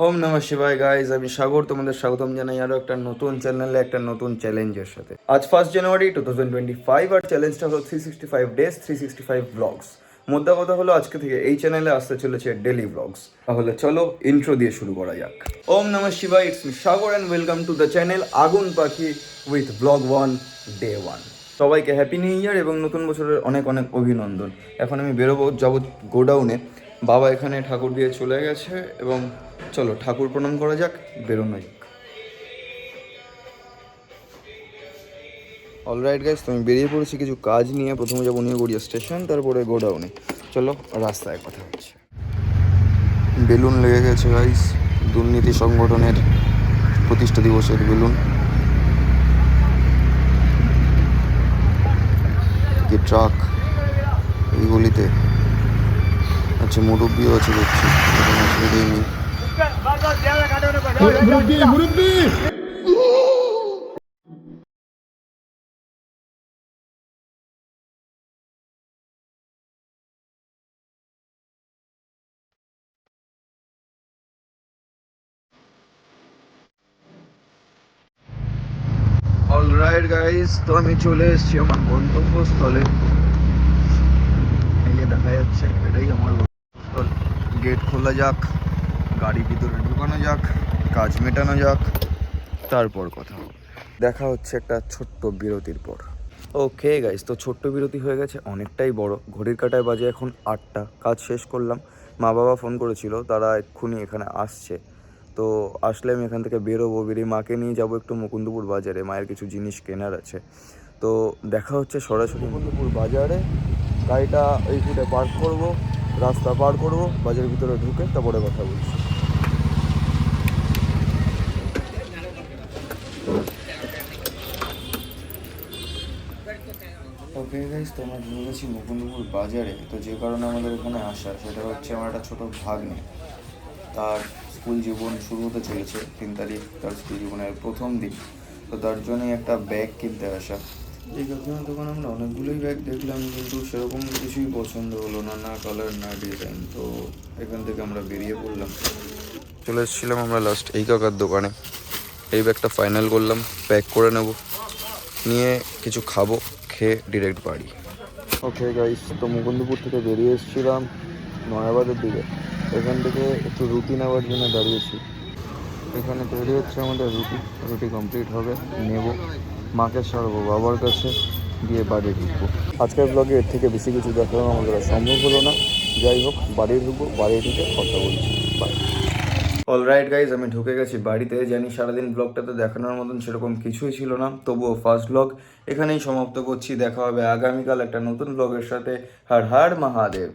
ওম নমঃ শিবায় গাইজ, আমি সাগর তোমাদের স্বাগতম জানাই আরও একটা নতুন চ্যানেলে একটা নতুন চ্যালেঞ্জের সাথে। আজ 1 জানুয়ারি 2025 আর চ্যালেঞ্জটা হলো 365 ডেজ 365 ব্লগস। মোদ্দা কথা হলো আজকে থেকে এই চ্যানেলে আসতে চলেছে ডেলি ব্লগস। তাহলে চলো ইন্ট্রো দিয়ে শুরু করা যাক। ওম নমঃ শিবায়, it's me Sagar and welcome to the channel Agun Pakhi with blog 1 day 1। সবাইকে হ্যাপি নিউ ইয়ার এবং নতুন বছরের অনেক অনেক অভিনন্দন। এখন আমি বেরোবো, যাবো গোডাউনে। বাবা এখানে ঠাকুর দিয়ে চলে গেছে এবং চলো ঠাকুর প্রণাম করা যাক, বেরোনো যাক। অলরাইট গাইস, তো আমি বেরিয়ে পড়েছি কিছু কাজ নিয়ে। প্রথমে যাবো নিউগড়িয়া স্টেশন, তারপরে গোডাউনে। চলো রাস্তায় কথা হচ্ছে। বেলুন লেগে গেছে গাইস, দুর্নীতি সংগঠনের প্রতিষ্ঠা দিবসের বেলুন। কি ট্রাক এইগুলিতে, আচ্ছা মুরব্বিও আছে দেখছি, কোনো অসুবিধাই নেই। অলরাইট গাইস, তো আমি চলে এসেছি আমার গন্তব্যস্থলে। এই যে দেখা যাচ্ছে, এটাই আমার গন্তব্যস্থল। গেট খোলা যাক, গাড়ি ভিতরে ঢুকানো যাক, কাজ মেটানো যাক, তারপর কথা হবে। দেখা হচ্ছে একটা ছোট্ট বিরতির পর। ওকে গাইস, তো ছোট্ট বিরতি হয়ে গেছে অনেকটাই বড়। ঘড়ির কাঁটায় বাজে এখন 8টা। কাজ শেষ করলাম। মা বাবা ফোন করেছিল, তারা এক্ষুনি এখানে আসছে। তো আসলে আমি এখান থেকে বেরোবো, বেরিয়ে মাকে নিয়ে যাবো একটু মুকুন্দপুর বাজারে, মায়ের কিছু জিনিস কেনার আছে। তো দেখা হচ্ছে সরাসরি মুকুন্দপুর বাজারে। গাড়িটা এই ফুটে পার্ক করবো, রাস্তা পার করবো, বাজারের ভিতরে ঢুকে তারপরে কথা বলছি। ওকে গাইস, তো আমরা ঢুকে গেছি মুকুন্দপুর বাজারে। তো যে কারণে আমাদের এখানে আসা, সেটা হচ্ছে আমার একটা ছোটো ভাগ্নে, তার স্কুল জীবন শুরু হতে চলেছে 3 তারিখ, তার স্কুল জীবনের প্রথম দিন। তো তার জন্যই একটা ব্যাগ কিনতে আসা। এই কারখানার দোকানে আমরা অনেকগুলোই ব্যাগ দেখলাম, কিন্তু সেরকম কিছুই পছন্দ হলো না, না কালার না ডিজাইন। তো এখান থেকে আমরা বেরিয়ে পড়লাম। চলে এসেছিলাম আমরা লাস্ট এই কাকার দোকানে। এই ব্যাগটা ফাইনাল করলাম, প্যাক করে নেব, নিয়ে কিছু খাবো, খেয়ে ডিরেক্ট বাড়ি। ওকে গাইস, তো মুকুন্দপুর থেকে বেরিয়ে এসেছিলাম নয়াবাদের দিকে। এখান থেকে একটু রুটি নেওয়ার জন্য দাঁড়িয়েছি। এখানে তৈরি হচ্ছে আমাদের রুটি। রুটি কমপ্লিট হবে, নেব, মাকে ছাড়বো বাবার কাছে, দিয়ে বাড়ি ঢুকবো। আজকের ব্লগে এর থেকে বেশি কিছু দেখানো আমাদের সম্ভব হলো না। যাই হোক, বাড়ি ঢুকবো, বাড়ি ঢুকে কথা বলছি। বাই। অলরাইট গাইজ, আমি ঢুকে গেছি বাড়িতে। জানি সারাদিন ব্লগটাতে দেখানোর মতন সেরকম কিছুই ছিল না, তবুও ফার্স্ট ব্লগ এখানেই সমাপ্ত করছি। দেখা হবে আগামীকাল একটা নতুন ব্লগের সাথে। হর হর মহাদেব।